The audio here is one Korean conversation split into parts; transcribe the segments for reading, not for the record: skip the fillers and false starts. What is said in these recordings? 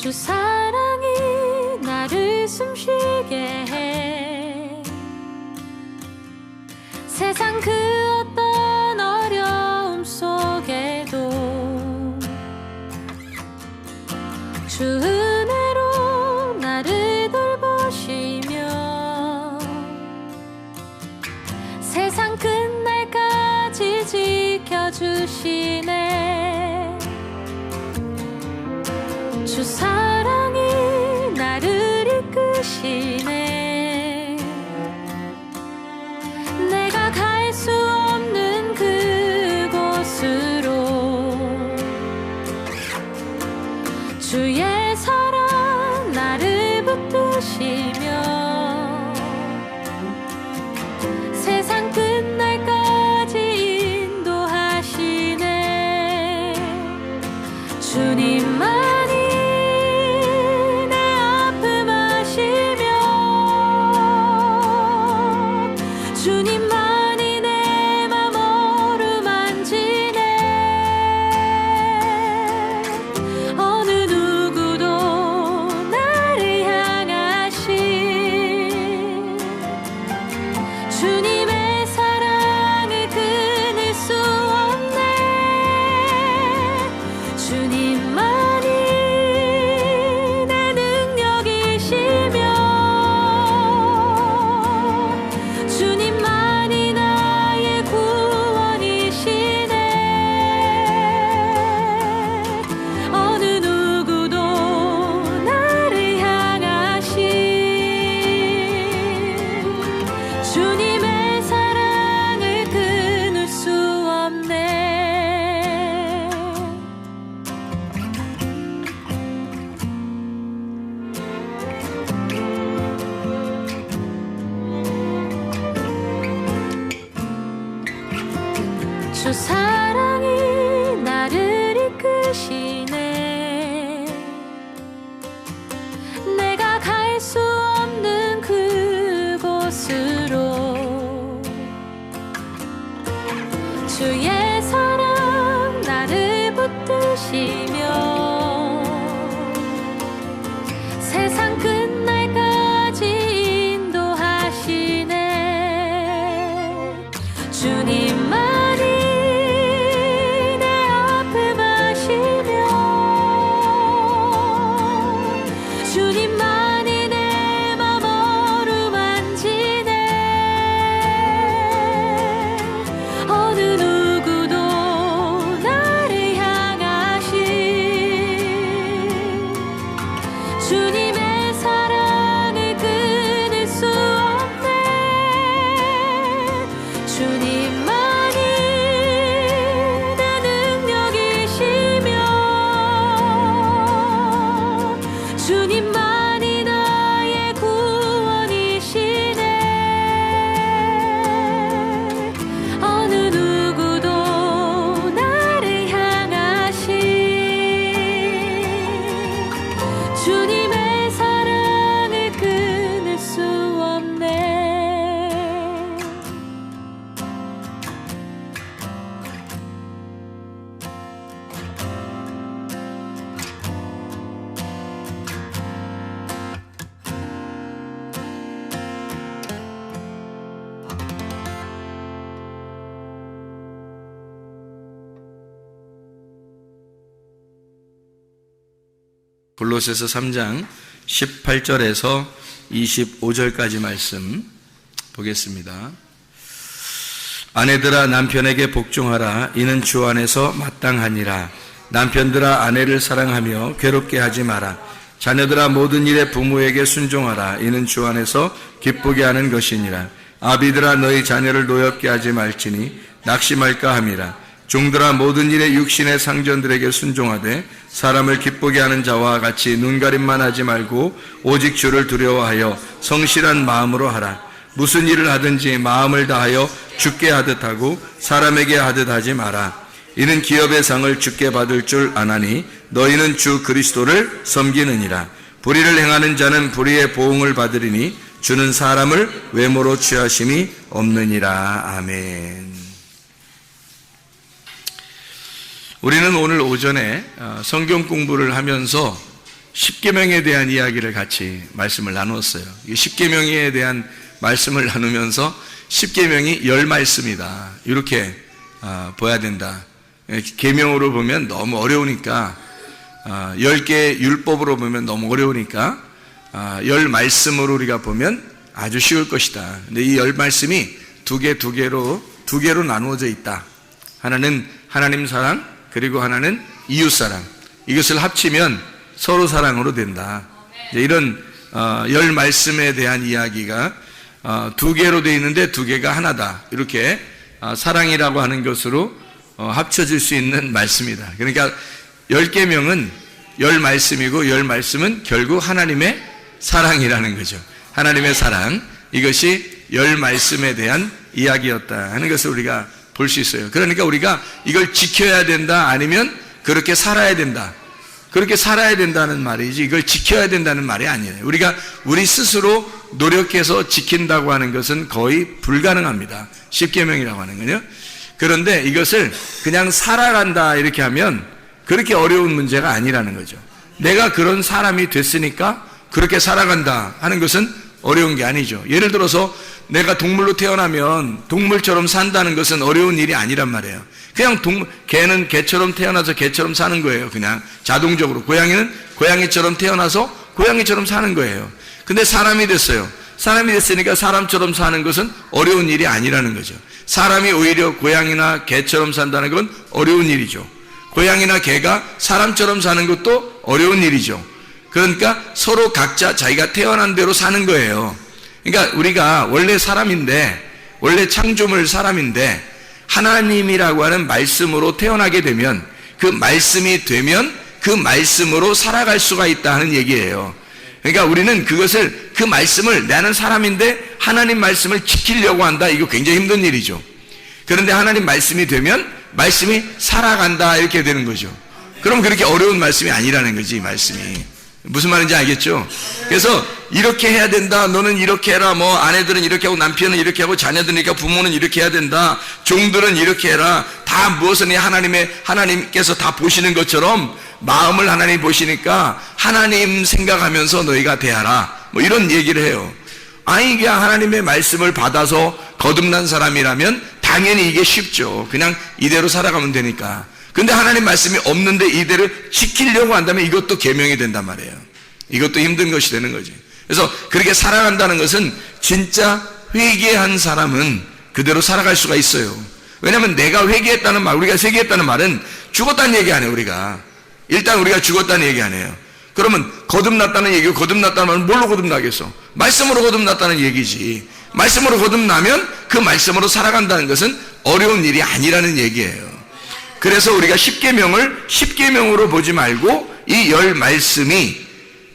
주 사랑이 나를 숨쉬게 해. 세상 그 어떤 어려움 속에도 주 은혜로 나를 돌보시며 세상 끝날까지 지켜주시네. 주 사랑이 나를 이끄시네. 내가 갈 수 없는 그곳으로 주의 사랑 나를 붙드시며 세상 끝날까지 인도하시네. 주님만이 내 아픔 아시며 주님만이 내 맘 어루만지네. 어느 누구도 나를 향하신 주님의 사랑을 끊을 수 없네. 주님만이 내 능력이시며 주님만이 나의 구원이시네. 어느 누구도 나를 향하신 주님의 사랑을 끊을 수 없네. 주 사랑이 나를 이끄시네. 내가 갈 수 없는 그곳으로 주의 사랑 나를 붙드시며 세상 끝날까지 인도하시네. 주님만이 내 아픔 아시며 주님만이 내 맘 어루만지네. 어느 누구도 나를 향하신 주님의 사랑을 끊을 수 없네. 주님만이 내 능력이시며 주님만이 나의 구원이시네. 어느 누구도 나를 향하신 주님의 사랑을 끊을 수 없네. 골로새서 3장 18절에서 25절까지 말씀 보겠습니다. 아내들아 남편에게 복종하라. 이는 주 안에서 마땅하니라. 남편들아 아내를 사랑하며 괴롭게 하지 마라. 자녀들아 모든 일에 부모에게 순종하라. 이는 주 안에서 기쁘게 하는 것이니라. 아비들아 너희 자녀를 노엽게 하지 말지니 낙심할까 함이라. 종들아 모든 일에 육신의 상전들에게 순종하되 사람을 기쁘게 하는 자와 같이 눈가림만 하지 말고 오직 주를 두려워하여 성실한 마음으로 하라. 무슨 일을 하든지 마음을 다하여 주께 하듯 하고 사람에게 하듯 하지 마라. 이는 기업의 상을 주께 받을 줄 아나니 너희는 주 그리스도를 섬기느니라. 불의를 행하는 자는 불의의 보응을 받으리니 주는 사람을 외모로 취하심이 없느니라. 아멘. 우리는 오늘 오전에 성경 공부를 하면서 십계명에 대한 이야기를 같이 말씀을 나누었어요. 이 십계명에 대한 말씀을 나누면서 십계명이 10말씀이다. 이렇게 봐야 된다. 계명으로 보면 너무 어려우니까 10개 율법으로 보면 너무 어려우니까 10말씀으로 우리가 보면 아주 쉬울 것이다. 근데 이 10말씀이 두 개로 나누어져 있다. 하나는 하나님 사랑, 그리고 하나는 이웃 사랑. 이것을 합치면 서로 사랑으로 된다. 이런 10말씀에 대한 이야기가 두 개로 되어 있는데 두 개가 하나다. 이렇게 사랑이라고 하는 것으로 합쳐질 수 있는 말씀이다. 그러니까 10계명은 10말씀이고 10말씀은 결국 하나님의 사랑이라는 거죠. 하나님의 사랑, 이것이 10말씀에 대한 이야기였다 하는 것을 우리가 볼 수 있어요. 그러니까 우리가 이걸 지켜야 된다, 아니면 그렇게 살아야 된다. 그렇게 살아야 된다는 말이지 이걸 지켜야 된다는 말이 아니에요. 우리가 우리 스스로 노력해서 지킨다고 하는 것은 거의 불가능합니다. 십계명이라고 하는 거요. 그런데 이것을 그냥 살아간다 이렇게 하면 그렇게 어려운 문제가 아니라는 거죠. 내가 그런 사람이 됐으니까 그렇게 살아간다 하는 것은 어려운 게 아니죠. 예를 들어서 내가 동물로 태어나면 동물처럼 산다는 것은 어려운 일이 아니란 말이에요. 그냥 개는 개처럼 태어나서 개처럼 사는 거예요. 그냥 자동적으로. 고양이는 고양이처럼 태어나서 고양이처럼 사는 거예요. 근데 사람이 됐어요. 사람이 됐으니까 사람처럼 사는 것은 어려운 일이 아니라는 거죠. 사람이 오히려 고양이나 개처럼 산다는 건 어려운 일이죠. 고양이나 개가 사람처럼 사는 것도 어려운 일이죠. 그러니까 서로 각자 자기가 태어난 대로 사는 거예요. 그러니까 우리가 원래 사람인데, 원래 창조물 사람인데 하나님이라고 하는 말씀으로 태어나게 되면 그 말씀이 되면 그 말씀으로 살아갈 수가 있다 하는 얘기예요. 그러니까 우리는 그것을, 그 말씀을, 나는 사람인데 하나님 말씀을 지키려고 한다. 이거 굉장히 힘든 일이죠. 그런데 하나님 말씀이 되면 말씀이 살아간다 이렇게 되는 거죠. 그럼 그렇게 어려운 말씀이 아니라는 거지, 이 말씀이. 무슨 말인지 알겠죠? 그래서 이렇게 해야 된다, 너는 이렇게 해라, 뭐 아내들은 이렇게 하고 남편은 이렇게 하고 자녀들은 이렇게 하고 부모는 이렇게 해야 된다, 종들은 이렇게 해라, 다 무엇은 하나님께서 다 보시는 것처럼 마음을 하나님 보시니까 하나님 생각하면서 너희가 대하라, 뭐 이런 얘기를 해요. 아니, 그냥 하나님의 말씀을 받아서 거듭난 사람이라면 당연히 이게 쉽죠. 그냥 이대로 살아가면 되니까. 근데 하나님 말씀이 없는데 이대로 지키려고 한다면 이것도 계명이 된단 말이에요. 이것도 힘든 것이 되는 거지. 그래서 그렇게 살아간다는 것은 진짜 회개한 사람은 그대로 살아갈 수가 있어요. 왜냐하면 내가 회개했다는 말, 우리가 회개했다는 말은 죽었다는 얘기 아니에요. 우리가 일단 우리가 죽었다는 얘기 아니에요. 그러면 거듭났다는 얘기고, 거듭났다는 말은 뭘로 거듭나겠어? 말씀으로 거듭났다는 얘기지. 말씀으로 거듭나면 그 말씀으로 살아간다는 것은 어려운 일이 아니라는 얘기예요. 그래서 우리가 십계명을 십계명으로 보지 말고 이 10말씀이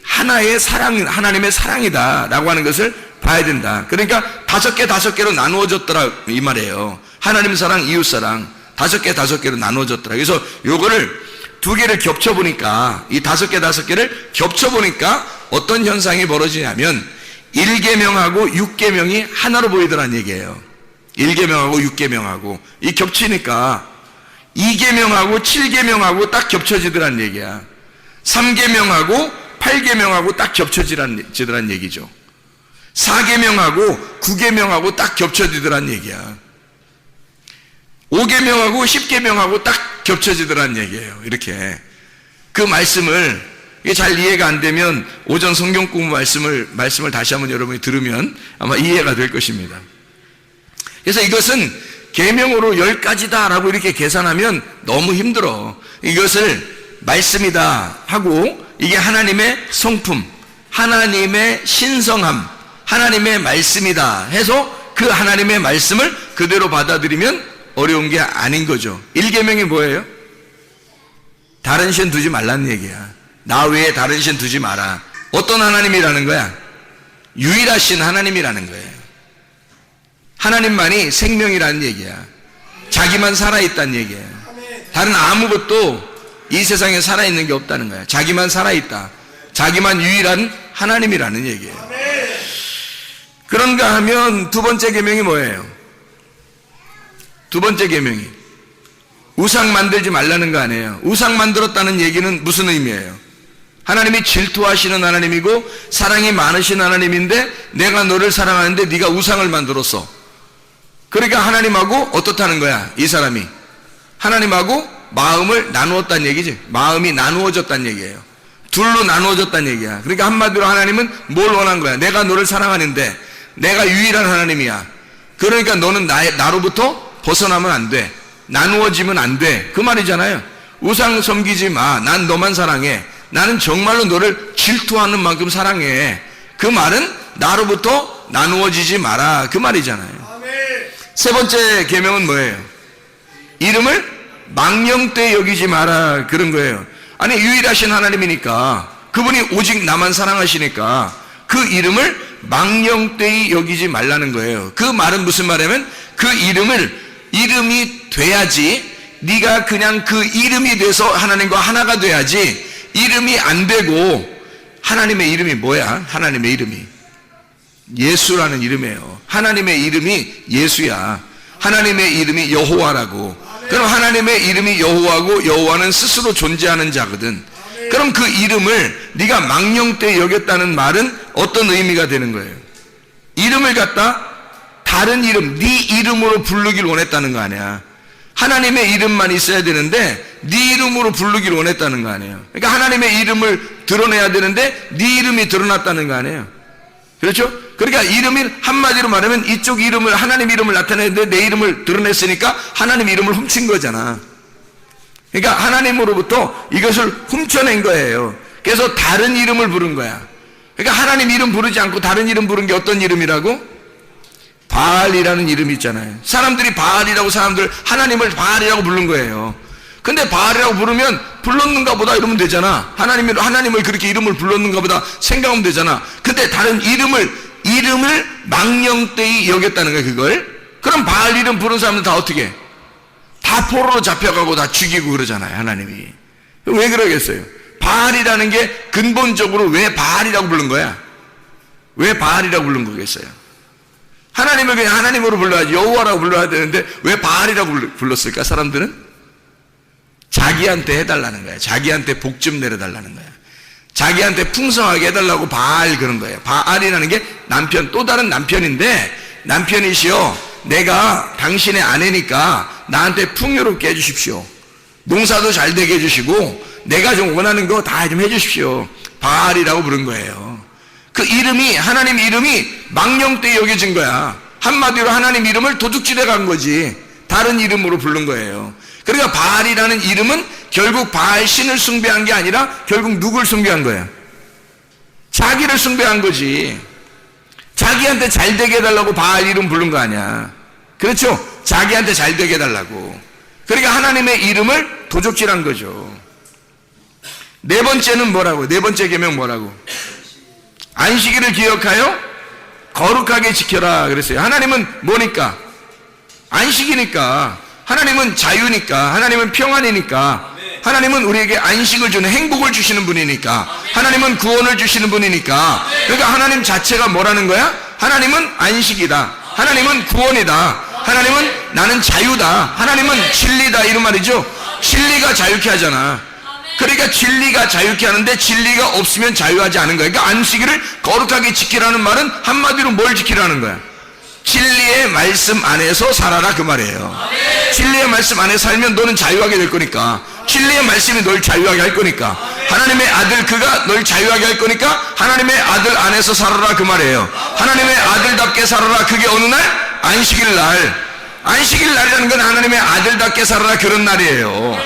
하나의 사랑, 하나님의 사랑이다라고 하는 것을 봐야 된다. 그러니까 5개로 나누어졌더라 이 말이에요. 하나님 사랑, 이웃 사랑 5개로 나누어졌더라. 그래서 요거를 2개를 겹쳐보니까, 이 5개를 겹쳐보니까 어떤 현상이 벌어지냐면 1계명하고 6계명이 하나로 보이더란 얘기예요. 1계명하고 6계명하고 이 겹치니까 2계명하고 7계명하고 딱 겹쳐지더란 얘기야. 3계명하고 8계명하고 딱 겹쳐지더란 얘기죠. 4계명하고 9계명하고 딱 겹쳐지더란 얘기야. 5계명하고 10계명하고 딱 겹쳐지더란 얘기예요. 이렇게 그 말씀을 잘 이해가 안 되면 오전 성경 공부 말씀을 다시 한번 여러분이 들으면 아마 이해가 될 것입니다. 그래서 이것은 계명으로 10가지다라고 이렇게 계산하면 너무 힘들어. 이것을 말씀이다 하고 이게 하나님의 성품, 하나님의 신성함, 하나님의 말씀이다 해서 그 하나님의 말씀을 그대로 받아들이면 어려운 게 아닌 거죠. 1계명이 뭐예요? 다른 신 두지 말라는 얘기야. 나 외에 다른 신 두지 마라. 어떤 하나님이라는 거야? 유일하신 하나님이라는 거예요. 하나님만이 생명이라는 얘기야. 자기만 살아있다는 얘기예요. 다른 아무것도 이 세상에 살아있는 게 없다는 거야. 자기만 살아있다. 자기만 유일한 하나님이라는 얘기예요. 그런가 하면 두 번째 계명이 뭐예요? 두 번째 계명이 우상 만들지 말라는 거 아니에요. 우상 만들었다는 얘기는 무슨 의미예요? 하나님이 질투하시는 하나님이고 사랑이 많으신 하나님인데 내가 너를 사랑하는데 네가 우상을 만들었어. 그러니까 하나님하고 어떻다는 거야? 이 사람이 하나님하고 마음을 나누었다는 얘기지. 마음이 나누어졌다는 얘기예요. 둘로 나누어졌다는 얘기야. 그러니까 한마디로 하나님은 뭘 원한 거야? 내가 너를 사랑하는데 내가 유일한 하나님이야. 그러니까 너는 나로부터 벗어나면 안 돼. 나누어지면 안 돼. 그 말이잖아요. 우상 섬기지 마. 난 너만 사랑해. 나는 정말로 너를 질투하는 만큼 사랑해. 그 말은 나로부터 나누어지지 마라. 그 말이잖아요. 세 번째 계명은 뭐예요? 이름을 망령되이 여기지 마라. 그런 거예요. 아니 유일하신 하나님이니까 그분이 오직 나만 사랑하시니까 그 이름을 망령되이 여기지 말라는 거예요. 그 말은 무슨 말이냐면 그 이름이 돼야지 네가 그냥 그 이름이 돼서 하나님과 하나가 돼야지 이름이 안 되고 하나님의 이름이 뭐야? 하나님의 이름이 예수라는 이름이에요. 하나님의 이름이 예수야. 하나님의 이름이 여호와라고. 그럼 하나님의 이름이 여호와고 여호와는 스스로 존재하는 자거든. 그럼 그 이름을 네가 망령되이 여겼다는 말은 어떤 의미가 되는 거예요? 이름을 갖다 다른 이름, 네 이름으로 부르길 원했다는 거 아니야. 하나님의 이름만 있어야 되는데 네 이름으로 부르길 원했다는 거 아니에요. 그러니까 하나님의 이름을 드러내야 되는데 네 이름이 드러났다는 거 아니에요. 그렇죠? 그러니까 이름이 한마디로 말하면 이쪽 이름을 하나님 이름을 나타내는데 내 이름을 드러냈으니까 하나님 이름을 훔친 거잖아. 그러니까 하나님으로부터 이것을 훔쳐낸 거예요. 그래서 다른 이름을 부른 거야. 그러니까 하나님 이름 부르지 않고 다른 이름 부른 게 어떤 이름이라고? 바알이라는 이름이 있잖아요. 사람들이 바알이라고 하나님을 바알이라고 부른 거예요. 근데 바알이라고 부르면 불렀는가 보다 이러면 되잖아. 하나님을 그렇게 이름을 불렀는가 보다 생각하면 되잖아. 근데 다른 이름을 망령되이 여겼다는 거야, 그걸. 그럼 바알 이름 부른 사람들 다 어떻게 해? 다 포로로 잡혀가고 다 죽이고 그러잖아요, 하나님이. 왜 그러겠어요? 바알이라는 게 근본적으로 왜 바알이라고 부른 거야? 왜 바알이라고 부른 거겠어요? 하나님을 그냥 하나님으로 불러야지, 여호와라고 불러야 되는데 왜 바알이라고 불렀을까, 사람들은? 자기한테 해달라는 거야. 자기한테 복 좀 내려달라는 거야. 자기한테 풍성하게 해달라고 바알 그런 거예요. 바알이라는 게 남편, 또 다른 남편인데, 남편이시여, 내가 당신의 아내니까 나한테 풍요롭게 해주십시오. 농사도 잘 되게 해주시고 내가 좀 원하는 거 다 좀 해주십시오. 바알이라고 부른 거예요. 그 이름이, 하나님 이름이 망령되이 여겨진 거야. 한마디로 하나님 이름을 도둑질해 간 거지. 다른 이름으로 부른 거예요. 그러니까 바알이라는 이름은 결국 바알 신을 숭배한 게 아니라 결국 누굴 숭배한 거야? 자기를 숭배한 거지. 자기한테 잘 되게 해달라고 바알 이름 부른 거 아니야. 그렇죠? 자기한테 잘 되게 해달라고. 그러니까 하나님의 이름을 도적질한 거죠. 네 번째는 뭐라고? 네 번째 계명 뭐라고? 안식일을 기억하여 거룩하게 지켜라 그랬어요. 하나님은 뭐니까? 안식이니까. 하나님은 자유니까. 하나님은 평안이니까. 하나님은 우리에게 안식을 주는, 행복을 주시는 분이니까. 하나님은 구원을 주시는 분이니까. 그러니까 하나님 자체가 뭐라는 거야? 하나님은 안식이다. 하나님은 구원이다. 하나님은 나는 자유다. 하나님은 진리다. 이런 말이죠. 진리가 자유케 하잖아. 그러니까 진리가 자유케 하는데 진리가 없으면 자유하지 않은 거야. 그러니까 안식일을 거룩하게 지키라는 말은 한마디로 뭘 지키라는 거야? 진리의 말씀 안에서 살아라 그 말이에요. 진리의 말씀 안에 살면 너는 자유하게 될 거니까. 진리의 말씀이 널 자유하게 할 거니까. 하나님의 아들 그가 널 자유하게 할 거니까 하나님의 아들 안에서 살아라 그 말이에요. 하나님의 아들답게 살아라. 그게 어느 날? 안식일 날. 안식일 날이라는 건 하나님의 아들답게 살아라 그런 날이에요.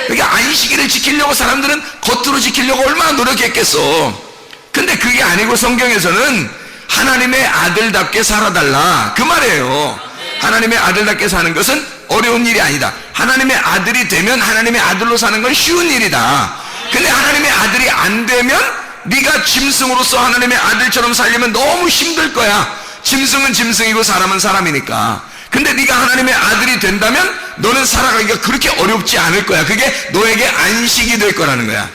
그러니까 안식일을 지키려고 사람들은 겉으로 지키려고 얼마나 노력했겠어. 근데 그게 아니고 성경에서는 하나님의 아들답게 살아달라 그 말이에요. 하나님의 아들답게 사는 것은 어려운 일이 아니다. 하나님의 아들이 되면 하나님의 아들로 사는 건 쉬운 일이다. 근데 하나님의 아들이 안 되면 네가 짐승으로서 하나님의 아들처럼 살려면 너무 힘들 거야. 짐승은 짐승이고 사람은 사람이니까. 근데 네가 하나님의 아들이 된다면 너는 살아가기가 그렇게 어렵지 않을 거야. 그게 너에게 안식이 될 거라는 거야.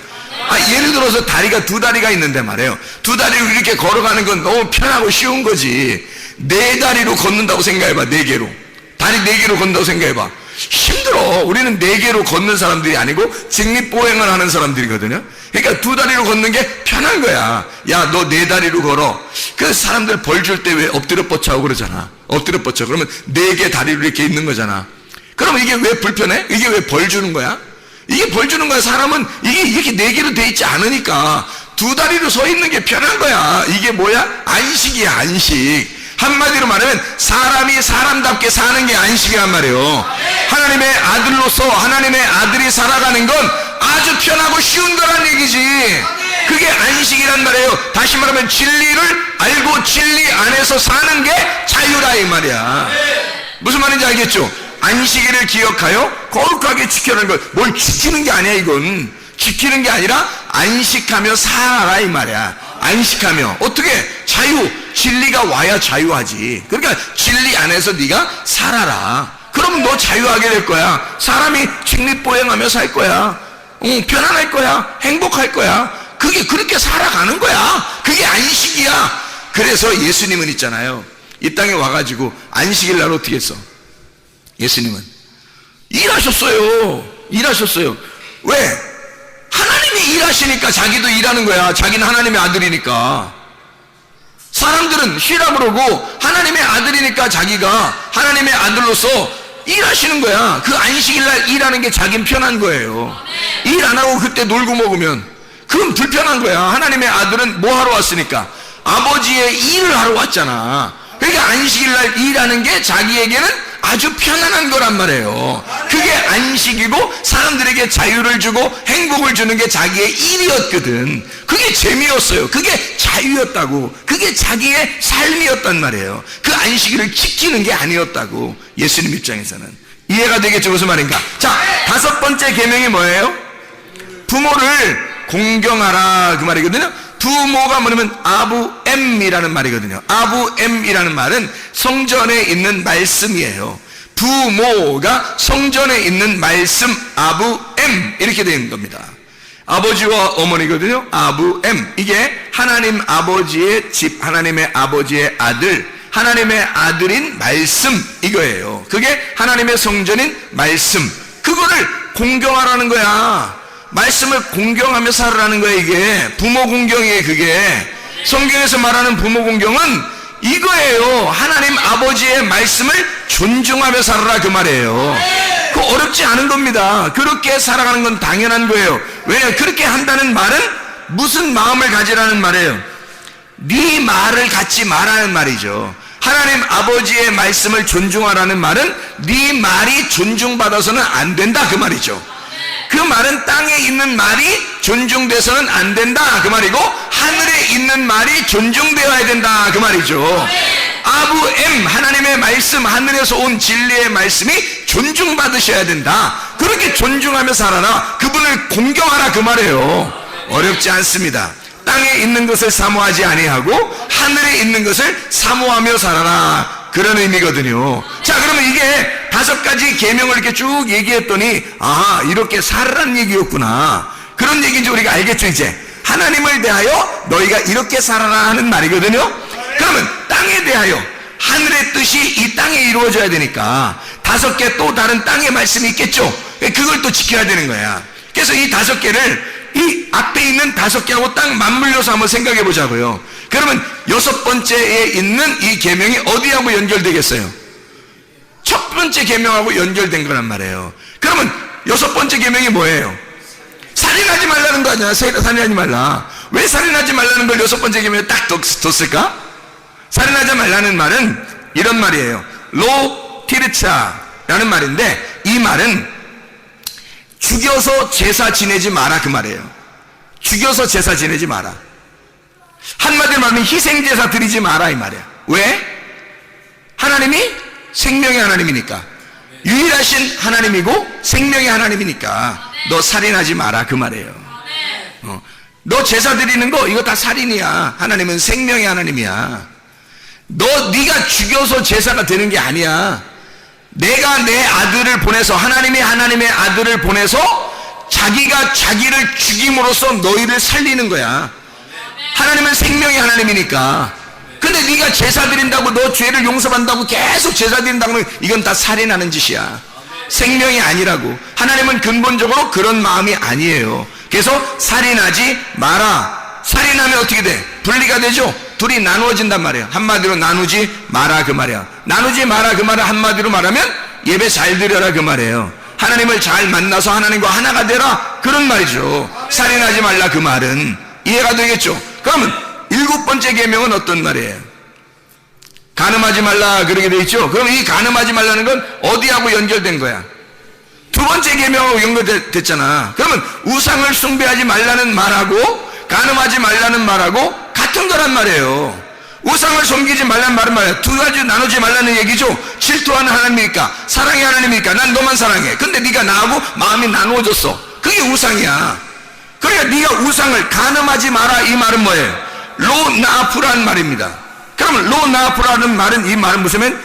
예를 들어서 다리가 두 다리가 있는데 말이에요. 두 다리로 이렇게 걸어가는 건 너무 편하고 쉬운 거지. 네 다리로 걷는다고 생각해봐. 네 개로. 다리 네 개로 걷는다고 생각해봐. 힘들어. 우리는 네 개로 걷는 사람들이 아니고 직립보행을 하는 사람들이거든요. 그러니까 두 다리로 걷는 게 편한 거야. 야, 너 네 다리로 걸어. 그 사람들 벌 줄 때 왜 엎드려 뻗쳐하고 그러잖아. 엎드려 뻗쳐. 그러면 네 개 다리로 이렇게 있는 거잖아. 그러면 이게 왜 불편해? 이게 왜 벌 주는 거야? 이게 벌 주는 거야. 사람은 이게 이렇게 네 개로 돼 있지 않으니까 두 다리로 서 있는 게 편한 거야. 이게 뭐야? 안식이야, 안식. 한마디로 말하면 사람이 사람답게 사는 게 안식이란 말이에요. 하나님의 아들로서 하나님의 아들이 살아가는 건 아주 편하고 쉬운 거란 얘기지. 그게 안식이란 말이에요. 다시 말하면 진리를 알고 진리 안에서 사는 게 자유라 이 말이야. 무슨 말인지 알겠죠? 안식일을 기억하여 거룩하게 지켜라는 걸. 뭘 지키는 게 아니야. 이건 지키는 게 아니라 안식하며 살아라 이 말이야. 안식하며 어떻게? 자유. 진리가 와야 자유하지. 그러니까 진리 안에서 네가 살아라. 그러면 너 자유하게 될 거야. 사람이 직립보행하며 살 거야. 편안할 거야. 행복할 거야. 그게 그렇게 살아가는 거야. 그게 안식이야. 그래서 예수님은 있잖아요, 이 땅에 와가지고 안식일 날 어떻게 했어? 예수님은 일하셨어요. 일하셨어요. 왜? 하나님이 일하시니까 자기도 일하는 거야. 자기는 하나님의 아들이니까. 사람들은 쉬라 그러고 하나님의 아들이니까 자기가 하나님의 아들로서 일하시는 거야. 그 안식일날 일하는 게 자긴 편한 거예요. 일 안 하고 그때 놀고 먹으면 그건 불편한 거야. 하나님의 아들은 뭐 하러 왔으니까? 아버지의 일을 하러 왔잖아. 그러니까 안식일날 일하는 게 자기에게는 아주 편안한 거란 말이에요. 그게 안식이고 사람들에게 자유를 주고 행복을 주는 게 자기의 일이었거든. 그게 재미였어요. 그게 자유였다고. 그게 자기의 삶이었단 말이에요. 그 안식일을 지키는 게 아니었다고. 예수님 입장에서는 이해가 되겠죠? 무슨 말인가? 자, 다섯 번째 계명이 뭐예요? 부모를 공경하라 그 말이거든요. 부모가 뭐냐면 아부엠이라는 말이거든요. 아부엠이라는 말은 성전에 있는 말씀이에요. 부모가 성전에 있는 말씀, 아부엠 이렇게 되는 겁니다. 아버지와 어머니거든요. 아부엠. 이게 하나님 아버지의 집, 하나님의 아버지의 아들, 하나님의 아들인 말씀 이거예요. 그게 하나님의 성전인 말씀. 그거를 공경하라는 거야. 말씀을 공경하며 살아라는 거야. 이게 부모 공경이에요. 그게 성경에서 말하는 부모 공경은 이거예요. 하나님 아버지의 말씀을 존중하며 살아라 그 말이에요. 그 어렵지 않은 겁니다. 그렇게 살아가는 건 당연한 거예요. 왜냐하면 그렇게 한다는 말은 무슨 마음을 가지라는 말이에요? 네 말을 갖지 말라는 말이죠. 하나님 아버지의 말씀을 존중하라는 말은 네 말이 존중받아서는 안 된다 그 말이죠. 그 말은 땅에 있는 말이 존중돼서는 안 된다 그 말이고, 하늘에 있는 말이 존중되어야 된다 그 말이죠. 아부엠, 하나님의 말씀, 하늘에서 온 진리의 말씀이 존중받으셔야 된다. 그렇게 존중하며 살아라. 그분을 공경하라 그 말이에요. 어렵지 않습니다. 땅에 있는 것을 사모하지 아니하고 하늘에 있는 것을 사모하며 살아라, 그런 의미거든요. 자, 그러면 이게 다섯 가지 계명을 이렇게 쭉 얘기했더니 아, 이렇게 살아라는 얘기였구나. 그런 얘기인지 우리가 알겠죠. 이제 하나님을 대하여 너희가 이렇게 살아라 하는 말이거든요. 그러면 땅에 대하여 하늘의 뜻이 이 땅에 이루어져야 되니까 다섯 개 또 다른 땅의 말씀이 있겠죠. 그걸 또 지켜야 되는 거야. 그래서 이 다섯 개를 이 앞에 있는 다섯 개하고 딱 맞물려서 한번 생각해 보자고요. 그러면 여섯 번째에 있는 이 계명이 어디하고 연결되겠어요? 첫 번째 계명하고 연결된 거란 말이에요. 그러면 여섯 번째 계명이 뭐예요? 살인하지 말라는 거 아니야? 살인하지 말라. 왜 살인하지 말라는 걸 여섯 번째 계명에 딱 뒀을까? 살인하지 말라는 말은 이런 말이에요. 로 티르차라는 말인데, 이 말은 죽여서 제사 지내지 마라 그 말이에요. 죽여서 제사 지내지 마라. 한마디로 말하면 희생제사 드리지 마라 이 말이야. 왜? 하나님이 생명의 하나님이니까. 유일하신 하나님이고 생명의 하나님이니까 너 살인하지 마라 그 말이에요. 너 제사 드리는 거 이거 다 살인이야. 하나님은 생명의 하나님이야. 네가 죽여서 제사가 되는 게 아니야. 내가 내 아들을 보내서, 하나님이 하나님의 아들을 보내서 자기가 자기를 죽임으로써 너희를 살리는 거야. 하나님은 생명의 하나님이니까. 근데 네가 제사 드린다고, 너 죄를 용서받는다고 계속 제사 드린다고 하면 이건 다 살인하는 짓이야. 생명이 아니라고. 하나님은 근본적으로 그런 마음이 아니에요. 그래서 살인하지 마라. 살인하면 어떻게 돼? 분리가 되죠. 둘이 나누어진단 말이에요. 한마디로 나누지 마라 그 말이야. 나누지 마라 그 말은 한마디로 말하면 예배 잘 드려라 그 말이에요. 하나님을 잘 만나서 하나님과 하나가 되라 그런 말이죠. 살인하지 말라 그 말은 이해가 되겠죠. 그러면 7번째 계명은 어떤 말이에요? 간음하지 말라 그러게 돼 있죠. 그럼 이 간음하지 말라는 건 어디하고 연결된 거야? 2번째 계명하고 연결됐잖아. 그러면 우상을 숭배하지 말라는 말하고 간음하지 말라는 말하고 같은 거란 말이에요. 우상을 섬기지 말라는 말은 말이야. 두 가지 나누지 말라는 얘기죠. 질투하는 하나님이니까, 사랑의 하나님이니까 난 너만 사랑해. 근데 네가 나하고 마음이 나누어졌어. 그게 우상이야. 그러니까 네가 우상을 간음하지 마라 이 말은 뭐예요? 로나프라는 말입니다. 그러면 로나프라는 말은 이 말은 무슨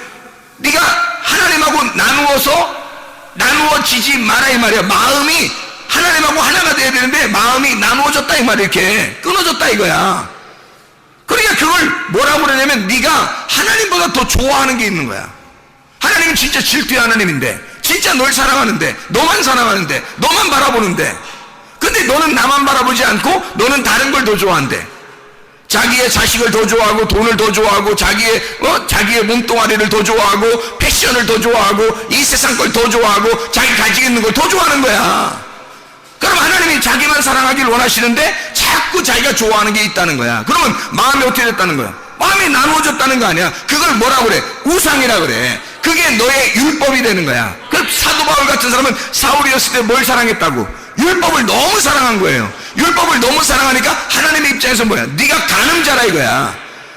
네가 하나님하고 나누어지지 마라 이 말이야. 마음이 하나님하고 하나가 돼야 되는데 마음이 나누어졌다 이 말이야. 이렇게 끊어졌다 이거야. 그러니까 그걸 뭐라고 그러냐면 네가 하나님보다 더 좋아하는 게 있는 거야. 하나님은 진짜 질투의 하나님인데, 진짜 널 사랑하는데, 너만 사랑하는데, 너만 바라보는데, 근데 너는 나만 바라보지 않고 너는 다른 걸 더 좋아한대. 자기의 자식을 더 좋아하고 돈을 더 좋아하고 자기의 몸뚱아리를 더 좋아하고 패션을 더 좋아하고 이 세상 걸 더 좋아하고 자기 가지고 있는 걸 더 좋아하는 거야. 그럼 하나님이 자기만 사랑하길 원하시는데 자꾸 자기가 좋아하는 게 있다는 거야. 그러면 마음이 어떻게 됐다는 거야? 마음이 나누어졌다는 거 아니야. 그걸 뭐라고 그래? 우상이라 그래. 그게 너의 율법이 되는 거야. 그럼 사도 바울 같은 사람은 사울이었을 때 뭘 사랑했다고? 율법을 너무 사랑한 거예요. 율법을 너무 사랑하니까 하나님의 입장에서 뭐야? 네가 간음자라 이거야.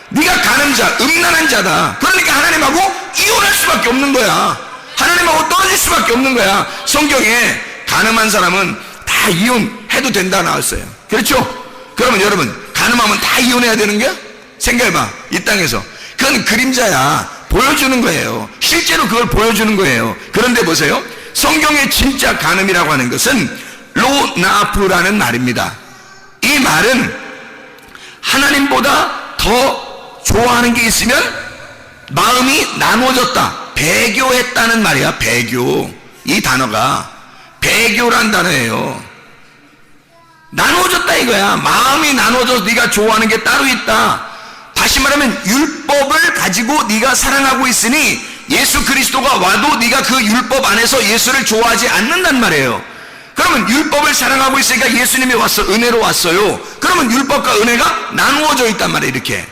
네가 간음자, 음란한 자다. 그러니까 하나님하고 이혼할 수밖에 없는 거야. 하나님하고 떨어질 수밖에 없는 거야. 성경에 간음한 사람은 다 이혼해도 된다 나왔어요. 그렇죠? 그러면 여러분 간음하면 다 이혼해야 되는 거야? 생각해봐. 이 땅에서 그건 그림자야. 보여주는 거예요. 실제로 그걸 보여주는 거예요. 그런데 보세요. 성경의 진짜 간음이라고 하는 것은 로나프라는 말입니다. 이 말은 하나님보다 더 좋아하는 게 있으면 마음이 나누어졌다, 배교했다는 말이야. 배교. 이 단어가 배교란 단어예요. 나누어졌다 이거야. 마음이 나누어져서 네가 좋아하는 게 따로 있다. 다시 말하면 율법을 가지고 네가 사랑하고 있으니 예수 그리스도가 와도 네가 그 율법 안에서 예수를 좋아하지 않는단 말이에요. 그러면 율법을 사랑하고 있으니까 예수님이 왔어. 은혜로 왔어요. 그러면 율법과 은혜가 나누어져 있단 말이에요. 이렇게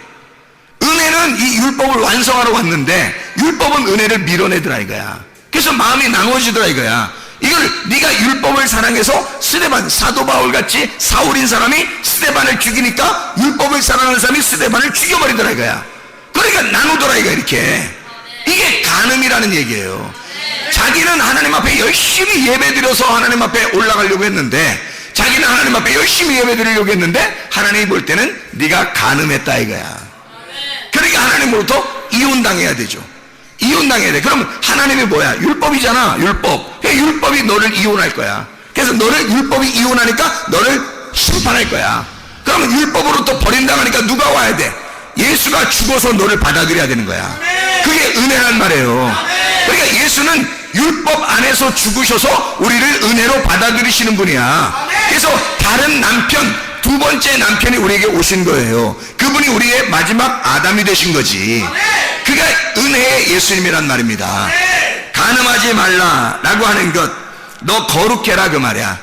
은혜는 이 율법을 완성하러 왔는데 율법은 은혜를 밀어내더라 이거야. 그래서 마음이 나누어지더라 이거야. 이걸 네가 율법을 사랑해서 스데반, 사도 바울 같이 사울인 사람이 스데반을 죽이니까 율법을 사랑하는 사람이 스데반을 죽여버리더라 이거야. 그러니까 나누더라 이거야. 이렇게 이게 간음이라는 얘기예요. 자기는 하나님 앞에 열심히 예배드려서 하나님 앞에 올라가려고 했는데, 자기는 하나님 앞에 열심히 예배드리려고 했는데 하나님이 볼 때는 네가 간음했다 이거야. 그러니까 하나님으로부터 이혼당해야 되죠. 이혼당해야 돼. 그럼 하나님이 뭐야? 율법이잖아. 율법. 율법이 너를 이혼할 거야. 그래서 너를 율법이 이혼하니까 너를 심판할 거야. 그러면 율법으로부터 버림당하니까 누가 와야 돼? 예수가 죽어서 너를 받아들여야 되는 거야. 그게 은혜란 말이에요. 그러니까 예수는 율법 안에서 죽으셔서 우리를 은혜로 받아들이시는 분이야. 그래서 다른 남편, 두 번째 남편이 우리에게 오신 거예요. 그분이 우리의 마지막 아담이 되신 거지. 그게 은혜의 예수님이란 말입니다. 간음하지 말라라고 하는 것, 너 거룩해라 그 말이야.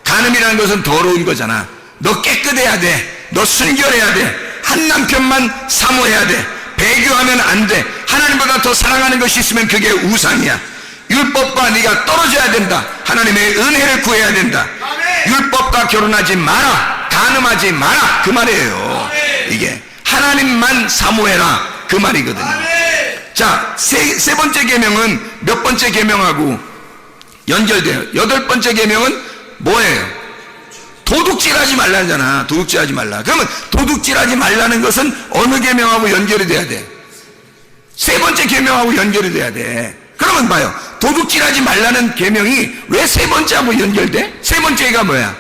간음이라는 것은 더러운 거잖아. 너 깨끗해야 돼. 너 순결해야 돼. 한 남편만 사모해야 돼. 배교하면 안 돼. 하나님보다 더 사랑하는 것이 있으면 그게 우상이야. 율법과 네가 떨어져야 된다. 하나님의 은혜를 구해야 된다. 율법과 결혼하지 마라. 간음하지 마라. 그 말이에요. 이게 하나님만 사모해라 그 말이거든요. 자, 세 번째 계명은 몇 번째 계명하고 연결돼요? 8번째 계명은 뭐예요? 도둑질하지 말라잖아. 도둑질하지 말라. 그러면 도둑질하지 말라는 것은 어느 계명하고 연결이 돼야 돼? 세 번째 계명하고 연결이 돼야 돼. 그러면 봐요. 도둑질하지 말라는 계명이 왜 세 번째하고 연결돼? 세 번째가 뭐야?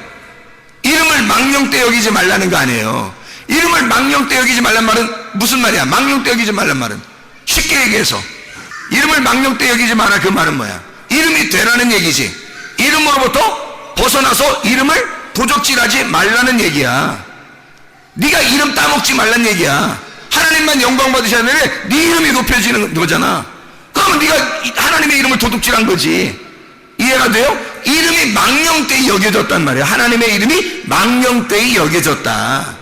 이름을 망령되 여기지 말라는 거 아니에요. 이름을 망령되 여기지 말란 말은 무슨 말이야? 망령되 여기지 말란 말은 쉽게 얘기해서 이름을 망령되 여기지 마라 그 말은 뭐야? 이름이 되라는 얘기지. 이름으로부터 벗어나서 이름을 도적질하지 말라는 얘기야. 네가 이름 따먹지 말라는 얘기야. 하나님만 영광 받으셔야 되는데 네 이름이 높여지는 거잖아. 그러면 네가 하나님의 이름을 도둑질한 거지. 이해가 돼요? 이름이 망령되이 여겨졌단 말이야. 하나님의 이름이 망령되이 여겨졌다,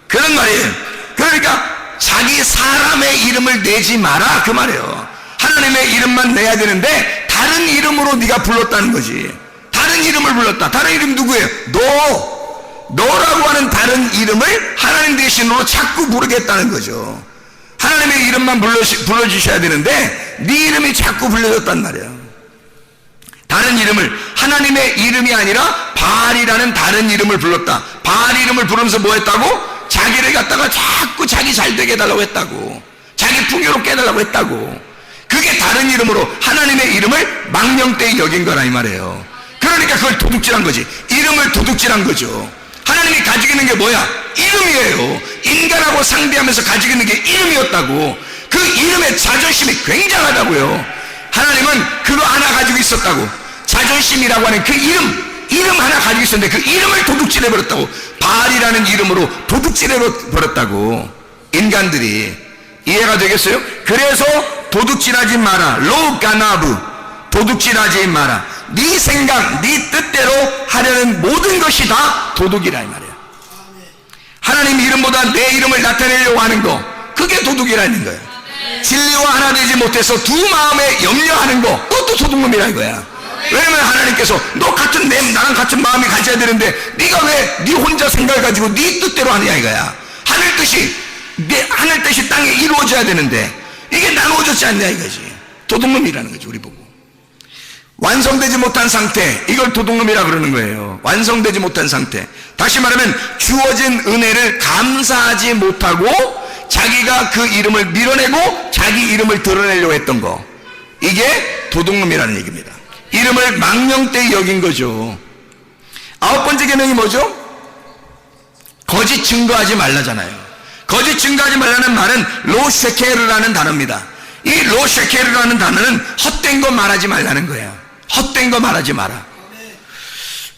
그런 말이에요. 그러니까 자기 사람의 이름을 내지 마라, 그 말이에요. 하나님의 이름만 내야 되는데 다른 이름으로 네가 불렀다는 거지. 다른 이름을 불렀다. 다른 이름 누구예요? 너라고 하는 다른 이름을 하나님 대신으로 자꾸 부르겠다는 거죠. 하나님의 이름만 불러주셔야 되는데 네 이름이 자꾸 불려졌단 말이에요. 다른 이름을, 하나님의 이름이 아니라 바알이라는 다른 이름을 불렀다. 바알 이름을 부르면서 뭐 했다고? 자기를 갖다가 자꾸 자기 잘되게 해달라고 했다고. 자기 풍요롭게 해달라고 했다고. 그게 다른 이름으로 하나님의 이름을 망령되이 여긴 거라 이 말이에요. 그러니까 그걸 도둑질한 거지. 이름을 도둑질한 거죠. 하나님이 가지고 있는 게 뭐야? 이름이에요. 인간하고 상대하면서 가지고 있는 게 이름이었다고. 그 이름의 자존심이 굉장하다고요. 하나님은 그거 하나 가지고 있었다고. 자존심이라고 하는 그 이름 하나 가지고 있었는데 그 이름을 도둑질해버렸다고. 바알이라는 이름으로 도둑질해버렸다고. 인간들이. 이해가 되겠어요? 그래서 도둑질하지 마라. 로가나브, 도둑질하지 마라. 네 생각, 네 뜻대로 하려는 모든 것이 다 도둑이라 이 말이야. 하나님 이름보다 내 이름을 나타내려고 하는 거, 그게 도둑이라는 거예요. 진리와 하나 되지 못해서 두 마음에 염려하는 거, 그것도 도둑놈이라 이거야. 왜냐면 하나님께서 너 같은 나랑 같은 마음이 가져야 되는데 네가 왜 네 혼자 생각을 가지고 네 뜻대로 하느냐 이거야. 하늘 뜻이 땅에 이루어져야 되는데 이게 나누어졌지 않냐 이거지. 도둑놈이라는 거지. 우리 보고 완성되지 못한 상태, 이걸 도둑놈이라 그러는 거예요. 완성되지 못한 상태. 다시 말하면 주어진 은혜를 감사하지 못하고 자기가 그 이름을 밀어내고 자기 이름을 드러내려고 했던 거, 이게 도둑놈이라는 얘기입니다. 이름을 망령되이 여긴 거죠. 9번째 계명이 뭐죠? 거짓 증거하지 말라잖아요. 거짓 증거하지 말라는 말은 로쉐케르라는 단어입니다. 이 로쉐케르라는 단어는 헛된 거 말하지 말라는 거예요. 헛된 거 말하지 마라.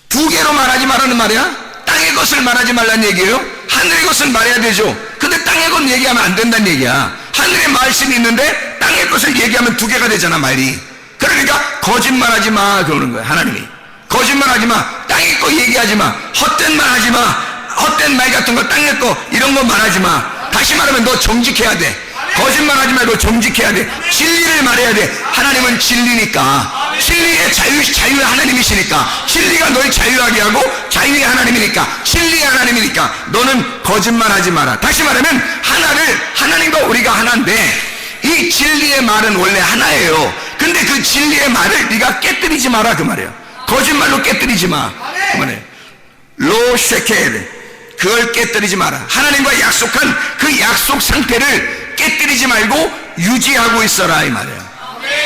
두 개로 말하지 말라는 말이야. 땅의 것을 말하지 말라는 얘기예요. 하늘의 것을 말해야 되죠. 근데 땅의 것 얘기하면 안 된다는 얘기야. 하늘의 말씀이 있는데 땅의 것을 얘기하면 두 개가 되잖아, 말이. 그러니까 거짓말하지 마 그러는 거야. 하나님이 거짓말하지 마, 땅의 거 얘기하지 마, 헛된 말 하지 마, 헛된 말 같은 거, 땅의 거 이런 거 말하지 마. 다시 말하면 너 정직해야 돼. 거짓말하지 말고 정직해야 돼. 진리를 말해야 돼. 하나님은 진리니까. 진리의 자유의 하나님이시니까. 진리가 널 자유하게 하고 자유의 하나님이니까, 진리의 하나님이니까 너는 거짓말하지 마라. 다시 말하면 하나님과 우리가 하나인데 이 진리의 말은 원래 하나예요. 근데 그 진리의 말을 네가 깨뜨리지 마라 그 말이에요. 거짓말로 깨뜨리지 마 그 말이에요. 로쉐켈, 그걸 깨뜨리지 마라. 하나님과 약속한 그 약속 상태를 깨뜨리지 말고 유지하고 있어라 이 말이에요.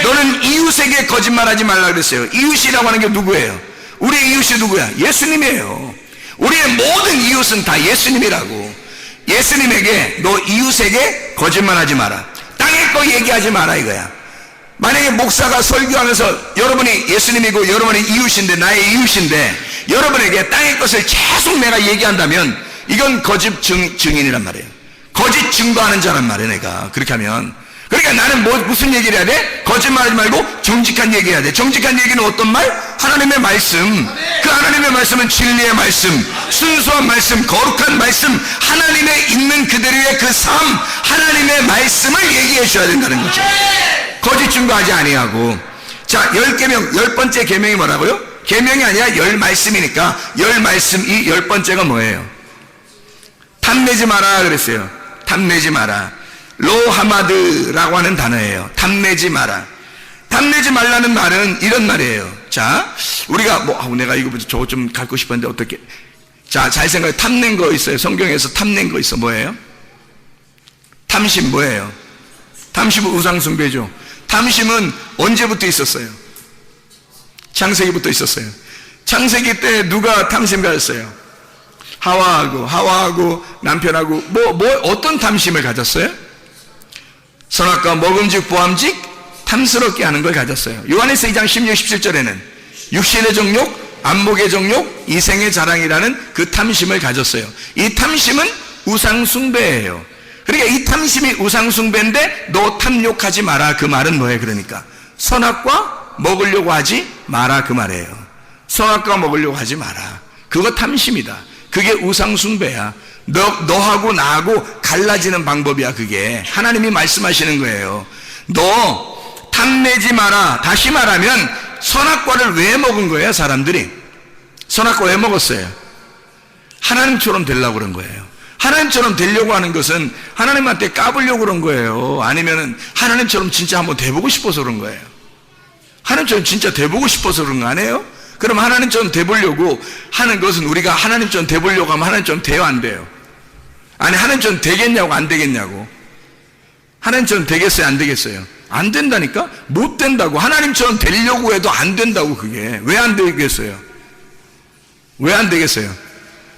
너는 이웃에게 거짓말하지 말라 그랬어요. 이웃이라고 하는 게 누구예요? 우리의 이웃이 누구야? 예수님이에요. 우리의 모든 이웃은 다 예수님이라고. 예수님에게, 너 이웃에게 거짓말하지 마라. 땅의 거 얘기하지 마라 이거야. 만약에 목사가 설교하면서 여러분이 예수님이고 여러분이 이웃인데, 나의 이웃인데 여러분에게 땅의 것을 계속 내가 얘기한다면 이건 거짓 증인이란 말이에요. 거짓 증거하는 자란 말이에요. 내가 그렇게 하면, 그러니까 나는 무슨 얘기를 해야 돼? 거짓말하지 말고 정직한 얘기해야 돼. 정직한 얘기는 어떤 말? 하나님의 말씀. 그 하나님의 말씀은 진리의 말씀, 순수한 말씀, 거룩한 말씀, 하나님의 있는 그대로의 그 삶, 하나님의 말씀을 얘기해 줘야 된다는 거죠. 거짓 증거하지 아니하고. 자, 10계명, 10번째 계명이 뭐라고요? 계명이 아니라 10말씀이니까 10말씀, 이 10번째가 뭐예요? 탐내지 마라 그랬어요. 탐내지 마라. 로하마드라고 하는 단어예요. 탐내지 마라. 탐내지 말라는 말은 이런 말이에요. 자, 우리가 내가 이거 저거 좀 갖고 싶었는데 어떻게? 자, 잘 생각해. 탐낸 거 있어요. 성경에서 탐낸 거 있어. 뭐예요? 탐심 뭐예요? 탐심은 우상숭배죠. 탐심은 언제부터 있었어요? 창세기부터 있었어요. 창세기 때 누가 탐심 가졌어요? 하와하고 남편하고 어떤 탐심을 가졌어요? 선악과 먹음직 보암직 탐스럽게 하는 걸 가졌어요. 요한에서 2장 16, 17절에는 육신의 정욕, 안목의 정욕, 이생의 자랑이라는 그 탐심을 가졌어요. 이 탐심은 우상숭배예요. 그러니까 이 탐심이 우상숭배인데 너 탐욕하지 마라. 그 말은 뭐예요? 그러니까 선악과 먹으려고 하지 마라. 그 말이에요. 선악과 먹으려고 하지 마라. 그거 탐심이다. 그게 우상숭배야. 너하고 나하고 갈라지는 방법이야. 그게 하나님이 말씀하시는 거예요. 너 탐내지 마라. 다시 말하면 선악과를 왜 먹은 거예요? 사람들이 선악과 왜 먹었어요? 하나님처럼 되려고 그런 거예요. 하나님처럼 되려고 하는 것은 하나님한테 까불려고 그런 거예요. 아니면 하나님처럼 진짜 한번 돼보고 싶어서 그런 거예요. 하나님처럼 진짜 돼보고 싶어서 그런 거 아니에요? 그럼 하나님처럼 돼보려고 하는 것은 우리가 하나님처럼 돼보려고 하면 하나님처럼 돼요, 안 돼요? 아니, 하나님처럼 되겠냐고, 안 되겠냐고. 하나님처럼 되겠어요, 안 되겠어요? 안 된다니까? 못 된다고. 하나님처럼 되려고 해도 안 된다고. 그게 왜 안 되겠어요? 왜 안 되겠어요?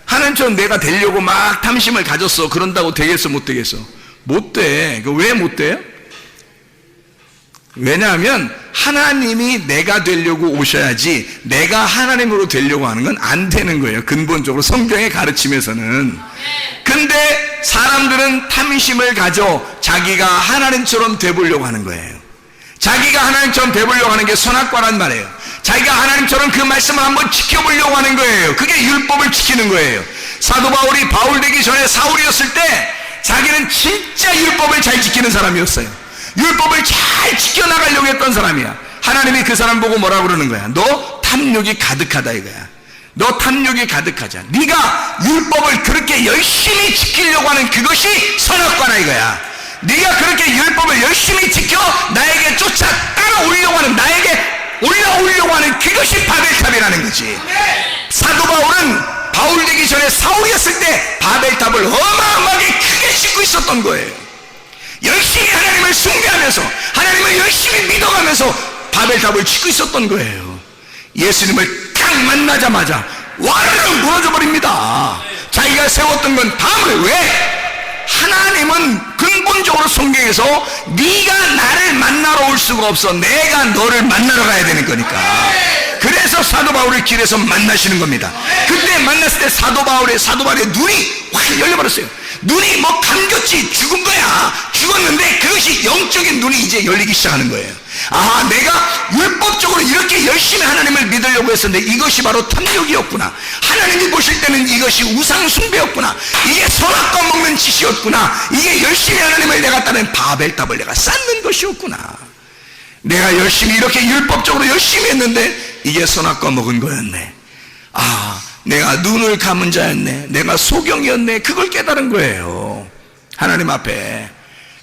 하나님처럼 내가 되려고 막 탐심을 가졌어. 그런다고 되겠어, 못 되겠어? 못 돼. 왜 못 돼요? 왜냐하면 하나님이 내가 되려고 오셔야지 내가 하나님으로 되려고 하는 건 안 되는 거예요. 근본적으로 성경의 가르침에서는. 근데 사람들은 탐심을 가져 자기가 하나님처럼 돼보려고 하는 거예요. 자기가 하나님처럼 돼보려고 하는 게 선악과란 말이에요. 자기가 하나님처럼 그 말씀을 한번 지켜보려고 하는 거예요. 그게 율법을 지키는 거예요. 사도 바울이 바울 되기 전에 사울이었을 때 자기는 진짜 율법을 잘 지키는 사람이었어요. 율법을 잘 지켜나가려고 했던 사람이야. 하나님이 그 사람 보고 뭐라고 그러는 거야? 너 탐욕이 가득하다 이거야. 너 탐욕이 가득하자. 네가 율법을 그렇게 열심히 지키려고 하는 그것이 선악과라 이거야. 네가 그렇게 율법을 열심히 지켜 나에게 쫓아 따라오려고 하는, 나에게 올라오려고 하는 그것이 바벨탑이라는 거지. 사도 바울은 바울 되기 전에 사울이었을 때 바벨탑을 어마어마하게 크게 짓고 있었던 거예요. 열심히 하나님을 숭배하면서 하나님을 열심히 믿어가면서 바벨탑을 짓고 있었던 거예요. 예수님을 딱 만나자마자 와르르 무너져 버립니다. 자기가 세웠던 건 다음을 왜? 하나님은 근본적으로 성경에서 네가 나를 만나러 올 수가 없어. 내가 너를 만나러 가야 되는 거니까. 그래서 사도 바울을 길에서 만나시는 겁니다. 그때 만났을 때 사도 바울의 눈이 확 열려버렸어요. 눈이 뭐 감겼지, 죽은 거야. 죽었는데 그것이 영적인 눈이 이제 열리기 시작하는 거예요. 아, 내가 율법적으로 이렇게 열심히 하나님을 믿으려고 했었는데 이것이 바로 탐욕이었구나. 하나님이 보실 때는 이것이 우상숭배였구나. 이게 선악과 먹는 짓이었구나. 이게 열심히 하나님을 내가 따르는 바벨탑을 내가 쌓는 것이었구나. 내가 열심히 이렇게 율법적으로 열심히 했는데 이게 선악과 먹은 거였네. 아, 내가 눈을 감은 자였네. 내가 소경이었네. 그걸 깨달은 거예요. 하나님 앞에.